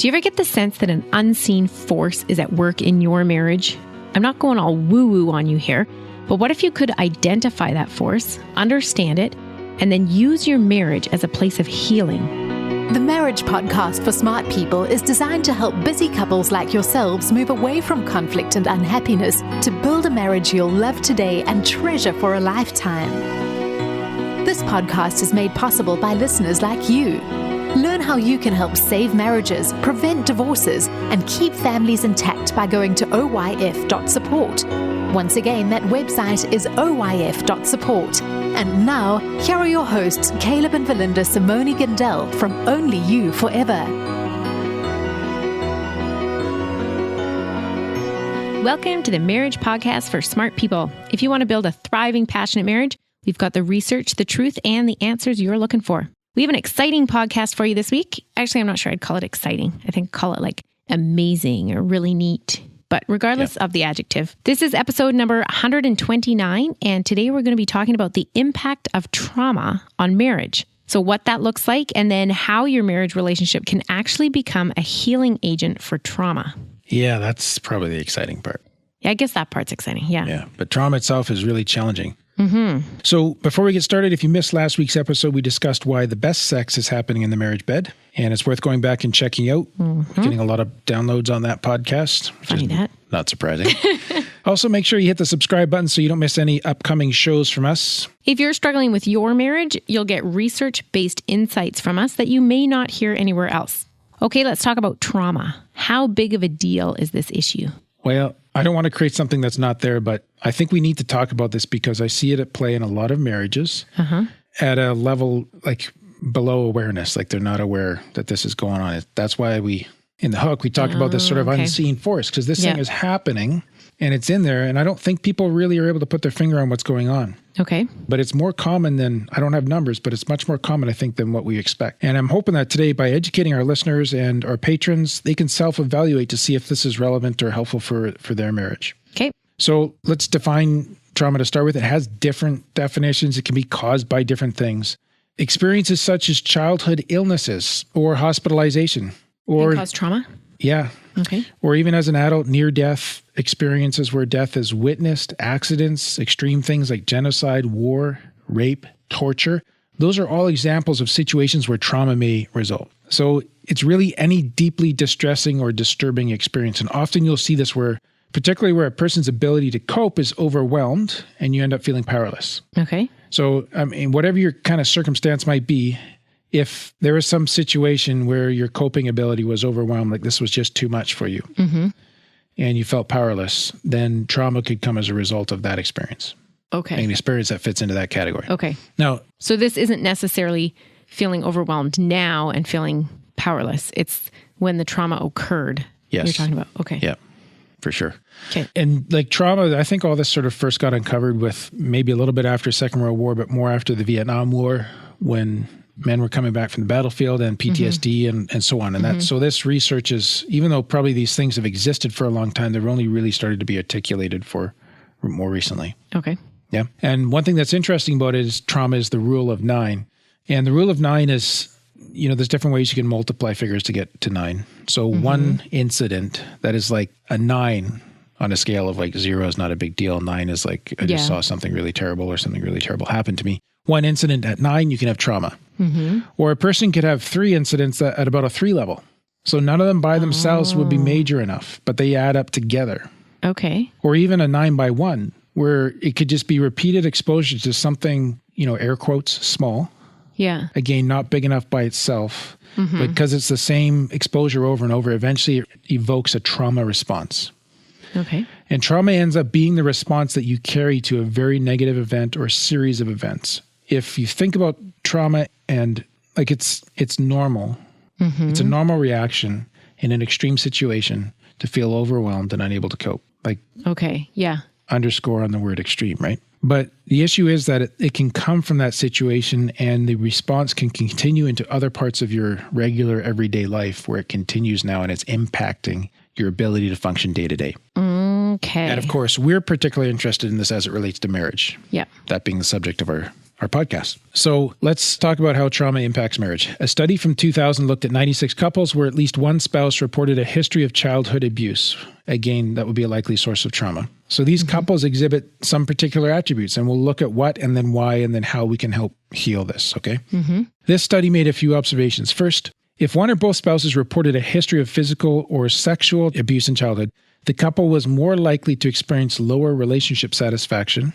Do you ever get the sense that an unseen force is at work in your marriage? I'm not going all woo-woo on you here, but what if you could identify that force, understand it, and then use your marriage as a place of healing? The Marriage Podcast for Smart People is designed to help busy couples like yourselves move away from conflict and unhappiness to build a marriage you'll love today and treasure for a lifetime. This podcast is made possible by listeners like you. Learn how you can help save marriages, prevent divorces, and keep families intact by going to oyf.support. Once again, that website is oyf.support. And now, here are your hosts, Caleb and Valinda Simone Gandel from Only You Forever. Welcome to the Marriage Podcast for Smart People. If you want to build a thriving, passionate marriage, we've got the research, the truth, and the answers you're looking for. We have an exciting podcast for you this week. Actually, I'm not sure I'd call it exciting. I think call it like amazing or really neat. But regardless of the adjective, this is episode number 129. And today we're going to be talking about the impact of trauma on marriage. So what that looks like, and then how your marriage relationship can actually become a healing agent for trauma. Yeah, that's probably the exciting part. Yeah, I guess that part's exciting. Yeah. But trauma itself is really challenging. Mm-hmm. So before we get started, if you missed last week's episode, we discussed why the best sex is happening in the marriage bed. And it's worth going back and checking out. We're getting a lot of downloads on that podcast. Funny that. Not surprising. Also, make sure you hit the subscribe button so you don't miss any upcoming shows from us. If you're struggling with your marriage, you'll get research-based insights from us that you may not hear anywhere else. Okay, let's talk about trauma. How big of a deal is this issue? Well, I don't want to create something that's not there, but I think we need to talk about this because I see it at play in a lot of marriages at a level like below awareness, like they're not aware that this is going on. That's why in the hook, we talked about this sort of unseen force because this thing is happening and it's in there. And I don't think people really are able to put their finger on what's going on. Okay. But it's more common than, I don't have numbers, but it's much more common, I think, than what we expect. And I'm hoping that today, by educating our listeners and our patrons, they can self-evaluate to see if this is relevant or helpful for their marriage. Okay. So let's define trauma to start with. It has different definitions. It can be caused by different things. Experiences such as childhood illnesses or hospitalization. Or cause trauma? Yeah. Okay. Or even as an adult, near-death experiences where death is witnessed, accidents, extreme things like genocide, war, rape, torture. Those are all examples of situations where trauma may result. So it's really any deeply distressing or disturbing experience. And often you'll see this particularly where a person's ability to cope is overwhelmed and you end up feeling powerless. Okay. So, I mean, whatever your kind of circumstance might be, if there is some situation where your coping ability was overwhelmed, like this was just too much for you, and you felt powerless, then trauma could come as a result of that experience. Okay. An experience that fits into that category. Okay. Now, so this isn't necessarily feeling overwhelmed now and feeling powerless. It's when the trauma occurred. Yes. You're talking about. Okay. Yeah, for sure. Okay. And like trauma, I think all this sort of first got uncovered with maybe a little bit after Second World War, but more after the Vietnam War when men were coming back from the battlefield and PTSD and so on. And so this research is, even though probably these things have existed for a long time, they've only really started to be articulated for more recently. Okay. Yeah. And one thing that's interesting about it is trauma is the rule of 9. And the rule of 9 is, there's different ways you can multiply figures to get to 9. So one incident that is like a 9 on a scale of like 0 is not a big deal. 9 is like, I just saw something really terrible or something really terrible happen to me. One incident at 9, you can have trauma. Or a person could have 3 incidents at about a 3 level. So none of them by themselves would be major enough, but they add up together. Okay. Or even a 9 by 1, where it could just be repeated exposure to something, air quotes, small. Yeah. Again, not big enough by itself, but because it's the same exposure over and over, eventually it evokes a trauma response. Okay. And trauma ends up being the response that you carry to a very negative event or series of events. If you think about trauma and like it's normal, it's a normal reaction in an extreme situation to feel overwhelmed and unable to cope. Like, okay. Yeah. Underscore on the word extreme, right? But the issue is that it can come from that situation and the response can continue into other parts of your regular everyday life where it continues now and it's impacting your ability to function day to day. Okay. And of course, we're particularly interested in this as it relates to marriage. Yeah. That being the subject of our our podcast. So let's talk about how trauma impacts marriage. A study from 2000 looked at 96 couples where at least one spouse reported a history of childhood abuse. Again, that would be a likely source of trauma. So these couples exhibit some particular attributes, and we'll look at what and then why and then how we can help heal this, okay? This study made a few observations. First, if one or both spouses reported a history of physical or sexual abuse in childhood, the couple was more likely to experience lower relationship satisfaction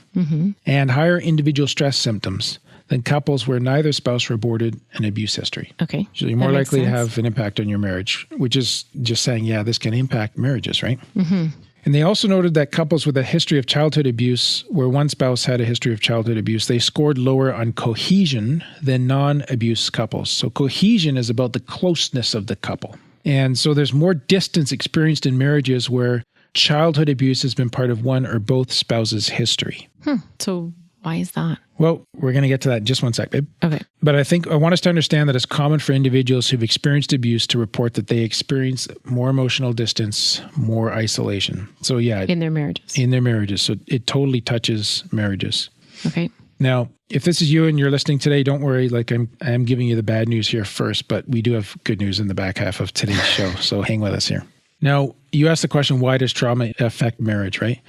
and higher individual stress symptoms than couples where neither spouse reported an abuse history. Okay. So you're more likely to have an impact on your marriage, which is just saying, yeah, this can impact marriages, right? And they also noted that couples with a history of childhood abuse, where one spouse had a history of childhood abuse, they scored lower on cohesion than non-abuse couples. So cohesion is about the closeness of the couple. And so there's more distance experienced in marriages where childhood abuse has been part of one or both spouses' history. So why is that? Well, we're going to get to that in just one sec, babe. Okay. But I want us to understand that it's common for individuals who've experienced abuse to report that they experience more emotional distance, more isolation. So yeah. In their marriages. In their marriages. So it totally touches marriages. Okay. Now, if this is you and you're listening today, don't worry. Like I am giving you the bad news here first, but we do have good news in the back half of today's show. So hang with us here. Now, you asked the question, why does trauma affect marriage, right?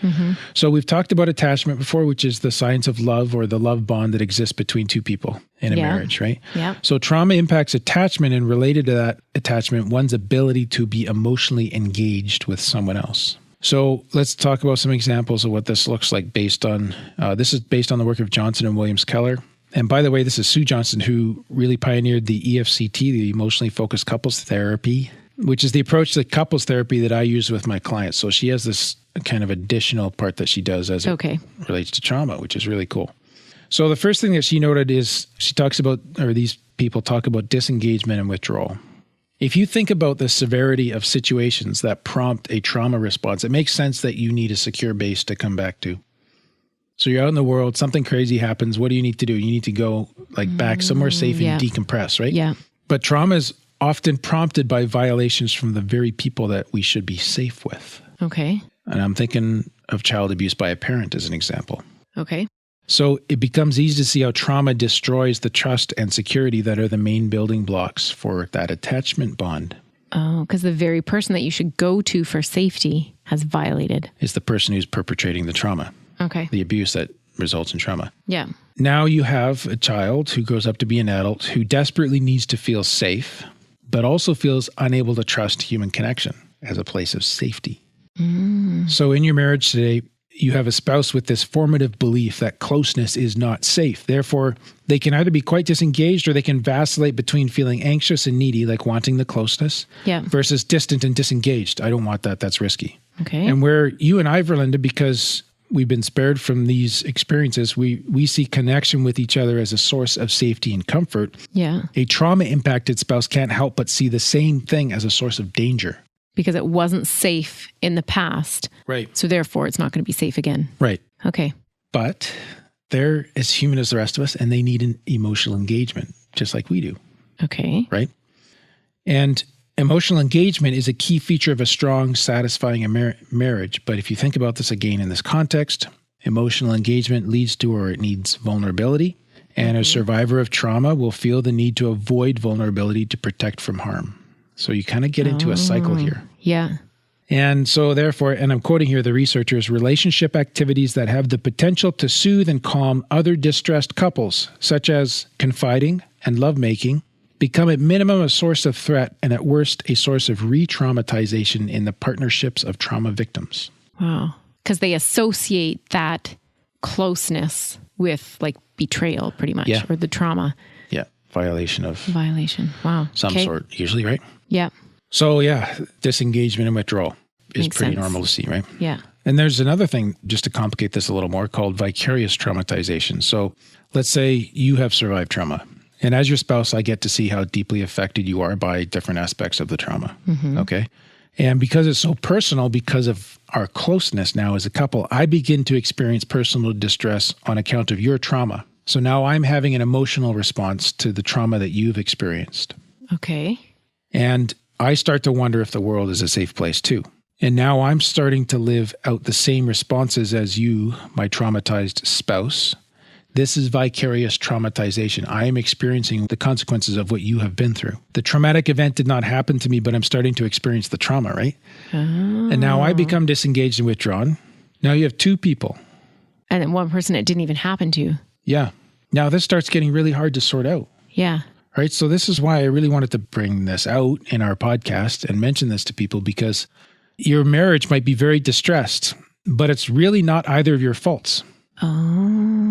So we've talked about attachment before, which is the science of love or the love bond that exists between two people in a marriage, right? Yeah. So trauma impacts attachment, and related to that attachment, one's ability to be emotionally engaged with someone else. So let's talk about some examples of what this looks like based on, this is based on the work of Johnson and Williams-Keller. And by the way, this is Sue Johnson, who really pioneered the EFCT, the Emotionally Focused Couples Therapy, which is the approach to couples therapy that I use with my clients. So she has this kind of additional part that she does as it relates to trauma, which is really cool. So the first thing that she noted is she talks about, or these people talk about disengagement and withdrawal. If you think about the severity of situations that prompt a trauma response, it makes sense that you need a secure base to come back to. So you're out in the world, something crazy happens. What do you need to do? You need to go back somewhere safe and decompress, right? Yeah. But trauma is often prompted by violations from the very people that we should be safe with. Okay. And I'm thinking of child abuse by a parent as an example. Okay. So it becomes easy to see how trauma destroys the trust and security that are the main building blocks for that attachment bond. Oh, because the very person that you should go to for safety has violated. Is the person who's perpetrating the trauma. Okay. The abuse that results in trauma. Yeah. Now you have a child who grows up to be an adult who desperately needs to feel safe, but also feels unable to trust human connection as a place of safety. So in your marriage today, you have a spouse with this formative belief that closeness is not safe. Therefore, they can either be quite disengaged or they can vacillate between feeling anxious and needy, like wanting the closeness, versus distant and disengaged. I don't want that. That's risky. Okay. And where you and I, Verlinda, because we've been spared from these experiences, we see connection with each other as a source of safety and comfort. Yeah. A trauma-impacted spouse can't help but see the same thing as a source of danger. Because it wasn't safe in the past. Right. So therefore, it's not going to be safe again. Right. Okay. But they're as human as the rest of us, and they need an emotional engagement, just like we do. Okay. Right? And emotional engagement is a key feature of a strong, satisfying marriage. But if you think about this again in this context, emotional engagement leads to or it needs vulnerability. And a survivor of trauma will feel the need to avoid vulnerability to protect from harm. So you kind of get into a cycle here. Yeah. And so therefore, and I'm quoting here the researchers, relationship activities that have the potential to soothe and calm other distressed couples, such as confiding and lovemaking, become at minimum a source of threat and at worst a source of re-traumatization in the partnerships of trauma victims. Wow. Because they associate that closeness with like betrayal pretty much, or the trauma. Yeah. Violation. Wow. Some sort, usually, right? Yeah. So yeah, disengagement and withdrawal is Makes pretty sense. normal to see, right? Yeah. And there's another thing, just to complicate this a little more, called vicarious traumatization. So let's say you have survived trauma. And as your spouse, I get to see how deeply affected you are by different aspects of the trauma. Okay. And because it's so personal, because of our closeness now as a couple, I begin to experience personal distress on account of your trauma. So now I'm having an emotional response to the trauma that you've experienced. Okay. And I start to wonder if the world is a safe place too. And now I'm starting to live out the same responses as you, my traumatized spouse. This is vicarious traumatization. I am experiencing the consequences of what you have been through. The traumatic event did not happen to me, but I'm starting to experience the trauma, right? Oh. And now I become disengaged and withdrawn. Now you have two people. And then one person it didn't even happen to. Yeah. Now this starts getting really hard to sort out. Yeah. Right. So this is why I really wanted to bring this out in our podcast and mention this to people, because your marriage might be very distressed, but it's really not either of your faults. Oh.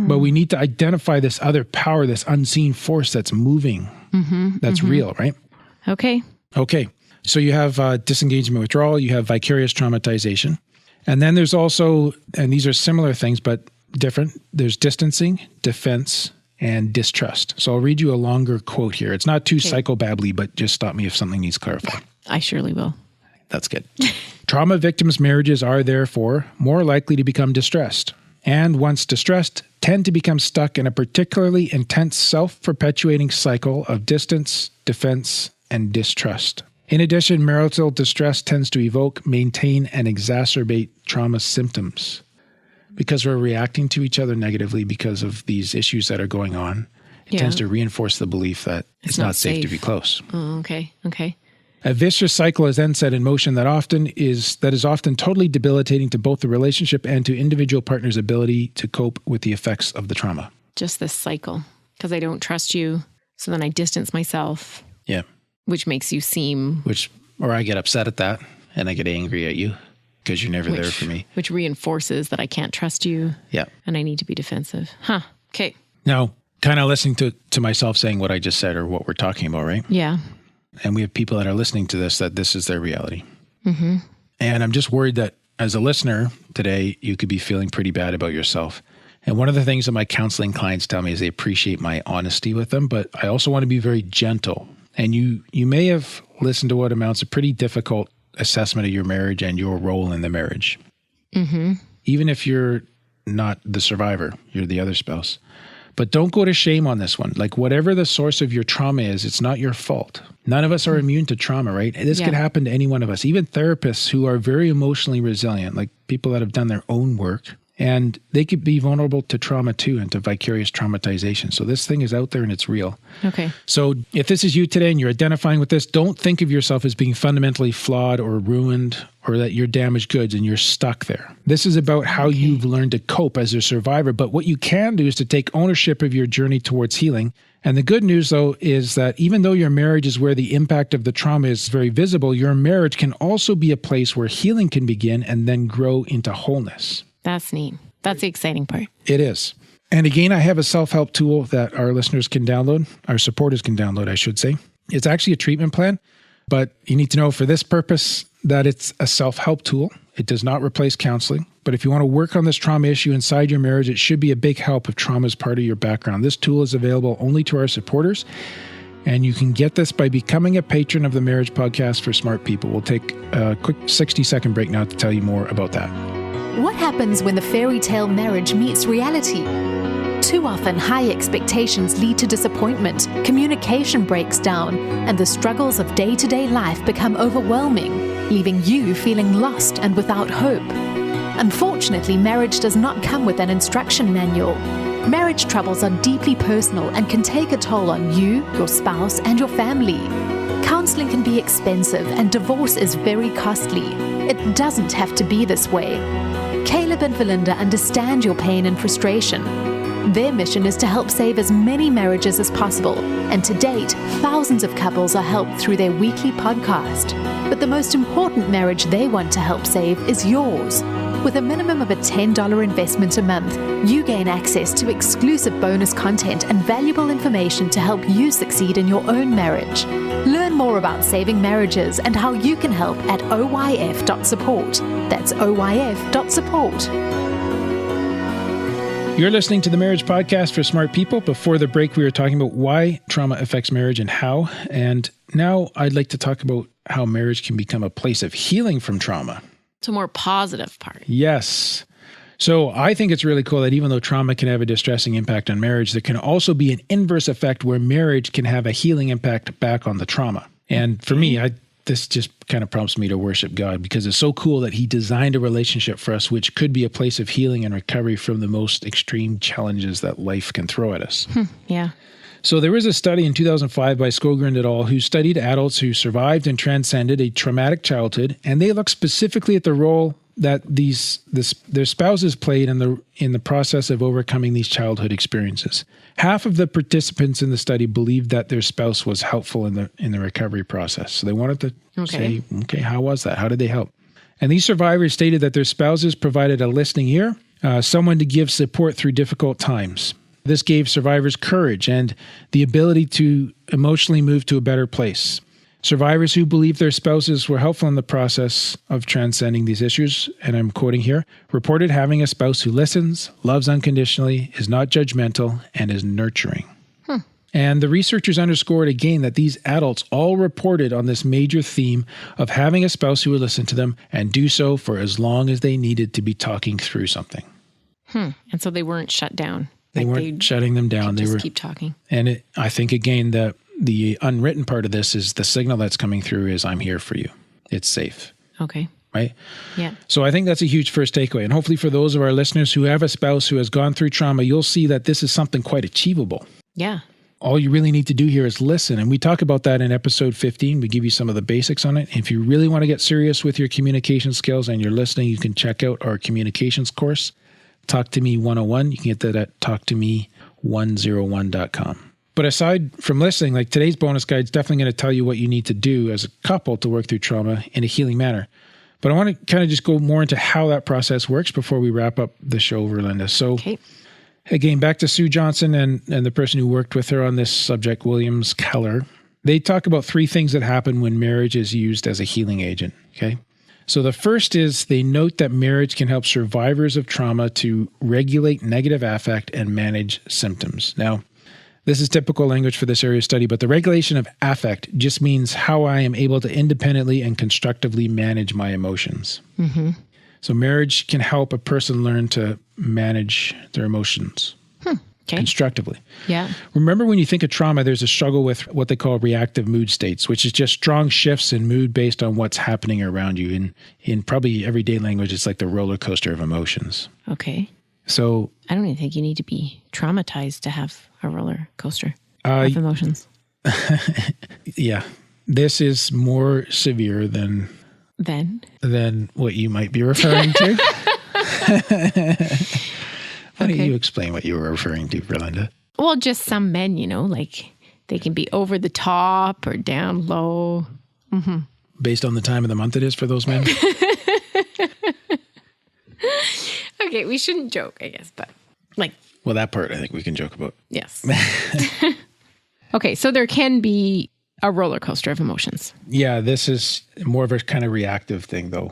But we need to identify this other power, this unseen force that's moving, that's real, right? Okay. Okay. So you have disengagement withdrawal, you have vicarious traumatization. And then there's also, and these are similar things, but different. There's distancing, defense, and distrust. So I'll read you a longer quote here. It's not too psychobabbly, but just stop me if something needs clarified. I surely will. That's good. Trauma victims' marriages are therefore more likely to become distressed, and once distressed, tend to become stuck in a particularly intense self-perpetuating cycle of distance, defense, and distrust. In addition, marital distress tends to evoke, maintain, and exacerbate trauma symptoms. Because we're reacting to each other negatively because of these issues that are going on, it tends to reinforce the belief that it's not safe to be close. Oh, okay. Okay. A vicious cycle is then set in motion that is often totally debilitating to both the relationship and to individual partners' ability to cope with the effects of the trauma. Just this cycle, because I don't trust you, so then I distance myself. Yeah. Which makes you seem... Or I get upset at that, and I get angry at you because you're never there for me. Which reinforces that I can't trust you. Yeah. And I need to be defensive. Huh. Okay. Now, kind of listening to myself saying what I just said or what we're talking about, right? Yeah. And we have people that are listening to this, that this is their reality. Mm-hmm. And I'm just worried that as a listener today, you could be feeling pretty bad about yourself. And one of the things that my counseling clients tell me is they appreciate my honesty with them, but I also want to be very gentle. And you may have listened to what amounts a pretty difficult assessment of your marriage and your role in the marriage. Mm-hmm. Even if you're not the survivor, you're the other spouse. But don't go to shame on this one. Like whatever the source of your trauma is, it's not your fault. None of us are immune to trauma, right? This could happen to any one of us. Even therapists who are very emotionally resilient, like people that have done their own work, and they could be vulnerable to trauma too and to vicarious traumatization. So this thing is out there and it's real. Okay. So if this is you today and you're identifying with this, don't think of yourself as being fundamentally flawed or ruined or that you're damaged goods and you're stuck there. This is about how you've learned to cope as a survivor. But what you can do is to take ownership of your journey towards healing. And the good news, though, is that even though your marriage is where the impact of the trauma is very visible, your marriage can also be a place where healing can begin and then grow into wholeness. That's neat. That's the exciting part. It is. And again, I have a self-help tool that our listeners can download, our supporters can download, I should say. It's actually a treatment plan, but you need to know for this purpose that it's a self-help tool. It does not replace counseling. But if you want to work on this trauma issue inside your marriage, it should be a big help if trauma is part of your background. This tool is available only to our supporters. And you can get this by becoming a patron of the Marriage Podcast for Smart People. We'll take a quick 60-second break now to tell you more about that. What happens when the fairy tale marriage meets reality? Too often, high expectations lead to disappointment, communication breaks down, and the struggles of day-to-day life become overwhelming, leaving you feeling lost and without hope. Unfortunately, marriage does not come with an instruction manual. Marriage troubles are deeply personal and can take a toll on you, your spouse, and your family. Counseling can be expensive and divorce is very costly. It doesn't have to be this way. Caleb and Valinda understand your pain and frustration. Their mission is to help save as many marriages as possible, and to date, thousands of couples are helped through their weekly podcast. But the most important marriage they want to help save is yours. With a minimum of a $10 investment a month, you gain access to exclusive bonus content and valuable information to help you succeed in your own marriage. Learn more about saving marriages and how you can help at oyf.support. That's oyf.support. You're listening to the Marriage Podcast for Smart People. Before the break, we were talking about why trauma affects marriage and how. And now I'd like to talk about how marriage can become a place of healing from trauma. It's a more positive part. Yes. So I think it's really cool that even though trauma can have a distressing impact on marriage, there can also be an inverse effect where marriage can have a healing impact back on the trauma. And for me, this just kind of prompts me to worship God, because it's so cool that he designed a relationship for us, which could be a place of healing and recovery from the most extreme challenges that life can throw at us. Yeah. So there was a study in 2005 by Skogren et al. Who studied adults who survived and transcended a traumatic childhood, and they looked specifically at the role that their spouses played in the process of overcoming these childhood experiences. Half of the participants in the study believed that their spouse was helpful in the recovery process. So they wanted to say, okay, how was that? How did they help? And these survivors stated that their spouses provided a listening ear, someone to give support through difficult times. This gave survivors courage and the ability to emotionally move to a better place. Survivors who believed their spouses were helpful in the process of transcending these issues, and I'm quoting here, reported having a spouse who listens, loves unconditionally, is not judgmental, and is nurturing. And the researchers underscored again that these adults all reported on this major theme of having a spouse who would listen to them and do so for as long as they needed to be talking through something. And so they weren't shut down. They weren't shutting them down. They were keep talking. And I think, again, the unwritten part of this is the signal that's coming through is I'm here for you. It's safe. Okay. Right? Yeah. So I think that's a huge first takeaway. And hopefully for those of our listeners who have a spouse who has gone through trauma, you'll see that this is something quite achievable. Yeah. All you really need to do here is listen. And we talk about that in episode 15. We give you some of the basics on it. If you really want to get serious with your communication skills and you're listening, you can check out our communications course, Talk to Me 101. You can get that at talktome101.com. But aside from listening, like today's bonus guide is definitely going to tell you what you need to do as a couple to work through trauma in a healing manner. But I want to kind of just go more into how that process works before we wrap up the show, Verlinda. So again, back to Sue Johnson and the person who worked with her on this subject, Williams Keller. They talk about three things that happen when marriage is used as a healing agent. Okay. So the first is they note that marriage can help survivors of trauma to regulate negative affect and manage symptoms. Now, this is typical language for this area of study, but the regulation of affect just means how I am able to independently and constructively manage my emotions. So marriage can help a person learn to manage their emotions constructively. Yeah. Remember, when you think of trauma, there's a struggle with what they call reactive mood states, which is just strong shifts in mood based on what's happening around you. In probably everyday language, it's like the roller coaster of emotions. Okay. So I don't even think you need to be traumatized to have a roller coaster of emotions. Yeah. This is more severe than what you might be referring to. Why don't you explain what you were referring to, Verlinda? Well, just some men, like they can be over the top or down low. Based on the time of the month it is for those men? Okay, we shouldn't joke, I guess, but Well, that part I think we can joke about. Yes. Okay, so there can be a roller coaster of emotions. Yeah, this is more of a kind of reactive thing, though,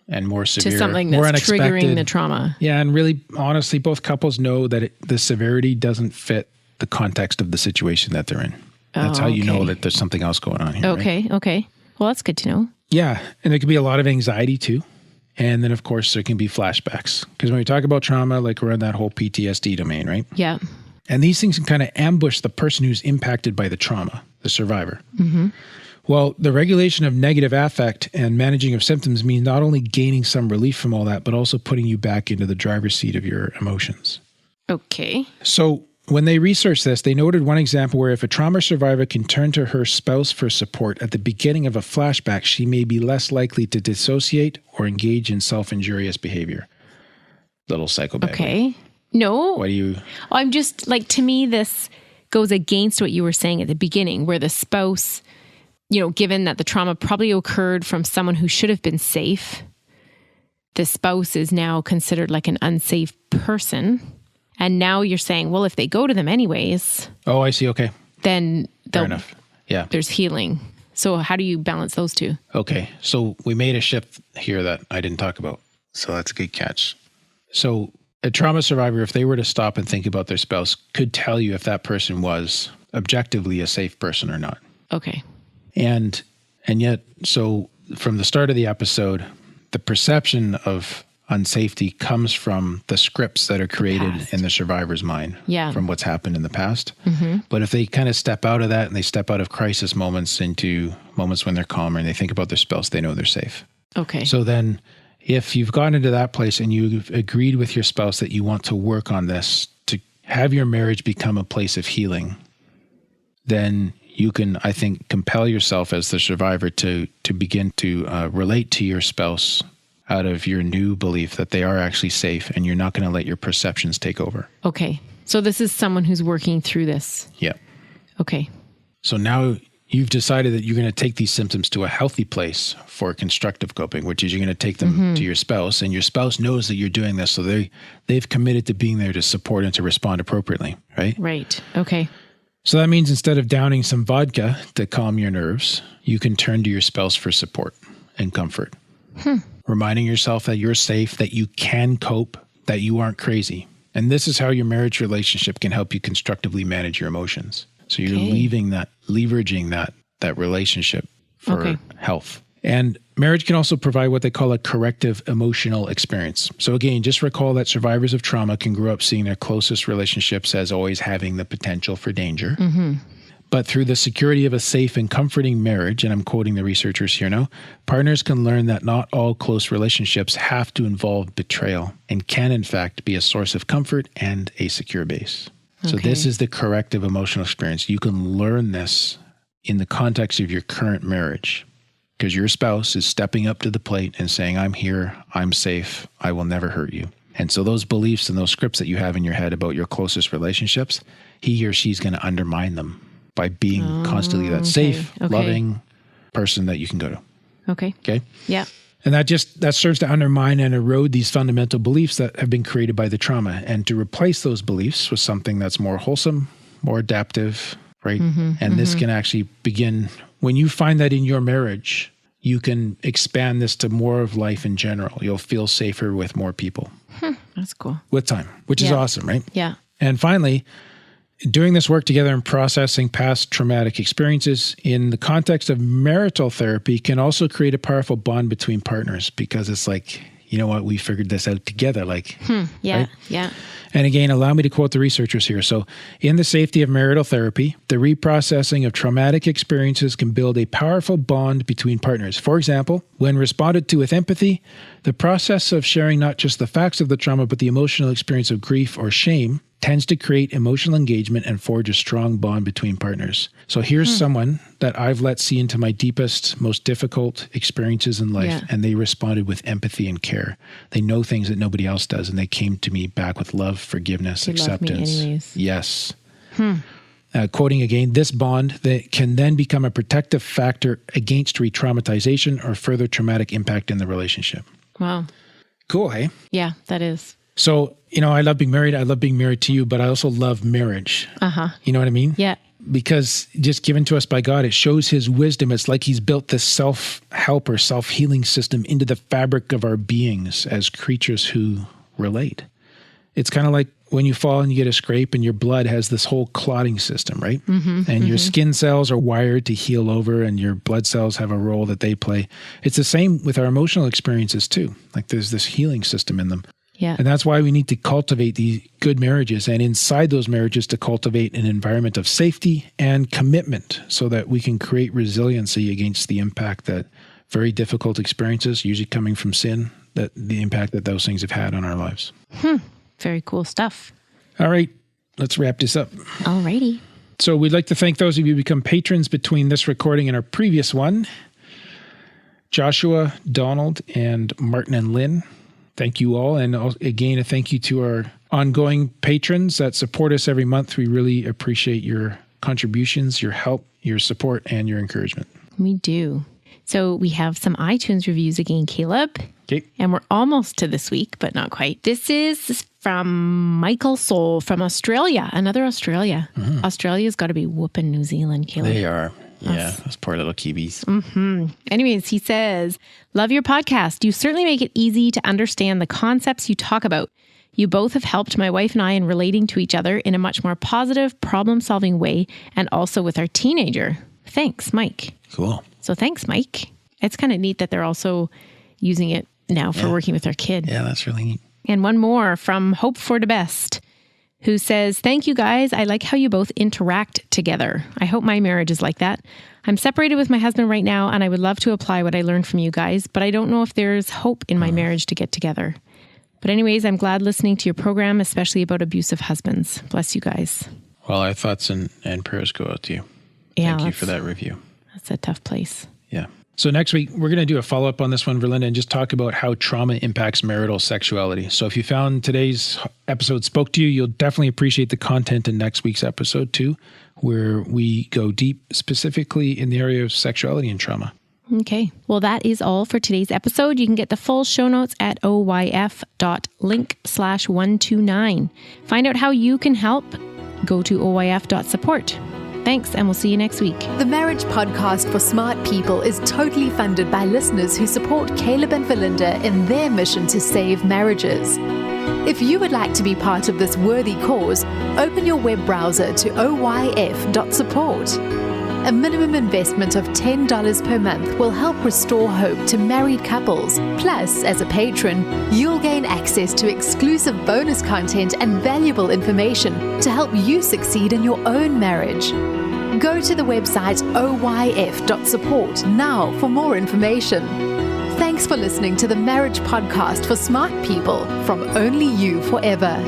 and more severe. To something more that's triggering the trauma. Yeah, and really, honestly, both couples know that the severity doesn't fit the context of the situation that they're in. That's how you know that there's something else going on here. Okay. Well, that's good to know. Yeah, and there can be a lot of anxiety, too. And then, of course, there can be flashbacks. Because when we talk about trauma, like we're in that whole PTSD domain, right? Yeah. And these things can kind of ambush the person who's impacted by the trauma, the survivor. Well, the regulation of negative affect and managing of symptoms means not only gaining some relief from all that, but also putting you back into the driver's seat of your emotions. Okay. So when they researched this, they noted one example where if a trauma survivor can turn to her spouse for support at the beginning of a flashback, she may be less likely to dissociate or engage in self-injurious behavior. Little psychobabble. Okay. No. What do you... I'm just, to me, this goes against what you were saying at the beginning, where the spouse, given that the trauma probably occurred from someone who should have been safe, the spouse is now considered like an unsafe person. And now you're saying, well, if they go to them anyways. Oh, I see. Okay. Then fair enough. Yeah. There's healing. So how do you balance those two? Okay. So we made a shift here that I didn't talk about. So that's a good catch. So a trauma survivor, if they were to stop and think about their spouse, could tell you if that person was objectively a safe person or not. Okay. And yet, so from the start of the episode, the perception of unsafety comes from the scripts that are created past. in the survivor's mind from what's happened in the past. But if they kind of step out of that and they step out of crisis moments into moments when they're calmer and they think about their spouse, they know they're safe. Okay. So then if you've gotten into that place and you've agreed with your spouse that you want to work on this to have your marriage become a place of healing, then you can, I think, compel yourself as the survivor to begin to relate to your spouse out of your new belief that they are actually safe and you're not going to let your perceptions take over. Okay. So this is someone who's working through this. Yeah. Okay. So now you've decided that you're going to take these symptoms to a healthy place for constructive coping, which is you're going to take them to your spouse, and your spouse knows that you're doing this. So they've committed to being there to support and to respond appropriately, right? Right. Okay. So that means instead of downing some vodka to calm your nerves, you can turn to your spouse for support and comfort. Reminding yourself that you're safe, that you can cope, that you aren't crazy. And this is how your marriage relationship can help you constructively manage your emotions. So you're leveraging that relationship for health. And marriage can also provide what they call a corrective emotional experience. So again, just recall that survivors of trauma can grow up seeing their closest relationships as always having the potential for danger. But through the security of a safe and comforting marriage, and I'm quoting the researchers here now, partners can learn that not all close relationships have to involve betrayal and can, in fact, be a source of comfort and a secure base. So this is the corrective emotional experience. You can learn this in the context of your current marriage because your spouse is stepping up to the plate and saying, I'm here, I'm safe, I will never hurt you. And so those beliefs and those scripts that you have in your head about your closest relationships, he or she's going to undermine them by being constantly that safe, loving person that you can go to. Okay? Yeah. And that serves to undermine and erode these fundamental beliefs that have been created by the trauma and to replace those beliefs with something that's more wholesome, more adaptive, right? And this can actually begin, when you find that in your marriage, you can expand this to more of life in general. You'll feel safer with more people. That's cool. With time, which is awesome, right? Yeah. And finally, doing this work together and processing past traumatic experiences in the context of marital therapy can also create a powerful bond between partners because it's like, you know what, we figured this out together. Like, right? Yeah. And again, allow me to quote the researchers here. So in the safety of marital therapy, the reprocessing of traumatic experiences can build a powerful bond between partners. For example, when responded to with empathy, the process of sharing not just the facts of the trauma, but the emotional experience of grief or shame tends to create emotional engagement and forge a strong bond between partners. So here's someone that I've let see into my deepest, most difficult experiences in life, and they responded with empathy and care. They know things that nobody else does, and they came to me back with love, forgiveness, acceptance. Love me anyways. Yes. Quoting again, this bond that can then become a protective factor against re-traumatization or further traumatic impact in the relationship. Wow. Cool, hey? Yeah, that is. So, I love being married. I love being married to you, but I also love marriage. You know what I mean? Yeah. Because just given to us by God, it shows his wisdom. It's like he's built this self-help or self-healing system into the fabric of our beings as creatures who relate. It's kind of like when you fall and you get a scrape and your blood has this whole clotting system, right? And your skin cells are wired to heal over and your blood cells have a role that they play. It's the same with our emotional experiences too. Like there's this healing system in them. Yeah. And that's why we need to cultivate these good marriages and inside those marriages to cultivate an environment of safety and commitment so that we can create resiliency against the impact that very difficult experiences, usually coming from sin, that the impact that those things have had on our lives. Very cool stuff. All right, let's wrap this up. Alrighty. So we'd like to thank those of you who become patrons between this recording and our previous one. Joshua, Donald, and Martin and Lynn. Thank you all. And again, a thank you to our ongoing patrons that support us every month. We really appreciate your contributions, your help, your support, and your encouragement. We do. So we have some iTunes reviews again, Caleb. Okay. And we're almost to this week, but not quite. This is from Michael Soul from Australia, another Australia. Australia's got to be whooping New Zealand, Caleb. They are. Yeah, those poor little Kiwis. Anyways, he says, love your podcast. You certainly make it easy to understand the concepts you talk about. You both have helped my wife and I in relating to each other in a much more positive, problem-solving way, and also with our teenager. Thanks, Mike. Cool. So thanks, Mike. It's kind of neat that they're also using it now for working with our kid. Yeah, that's really neat. And one more from Hope for the Best, who says, thank you guys. I like how you both interact together. I hope my marriage is like that. I'm separated with my husband right now, and I would love to apply what I learned from you guys, but I don't know if there's hope in my marriage to get together. But anyways, I'm glad listening to your program, especially about abusive husbands. Bless you guys. Well, our thoughts and prayers go out to you. Yeah, Thank you for that review. That's a tough place. Yeah. So next week, we're going to do a follow-up on this one, Verlinda, and just talk about how trauma impacts marital sexuality. So if you found today's episode spoke to you, you'll definitely appreciate the content in next week's episode too, where we go deep specifically in the area of sexuality and trauma. Okay. Well, that is all for today's episode. You can get the full show notes at oyf.link/129. Find out how you can help. Go to oyf.support. Thanks, and we'll see you next week. The Marriage Podcast for Smart People is totally funded by listeners who support Caleb and Verlinda in their mission to save marriages. If you would like to be part of this worthy cause, open your web browser to oyf.support. A minimum investment of $10 per month will help restore hope to married couples. Plus, as a patron, you'll gain access to exclusive bonus content and valuable information to help you succeed in your own marriage. Go to the website oyf.support now for more information. Thanks for listening to the Marriage Podcast for Smart People from Only You Forever.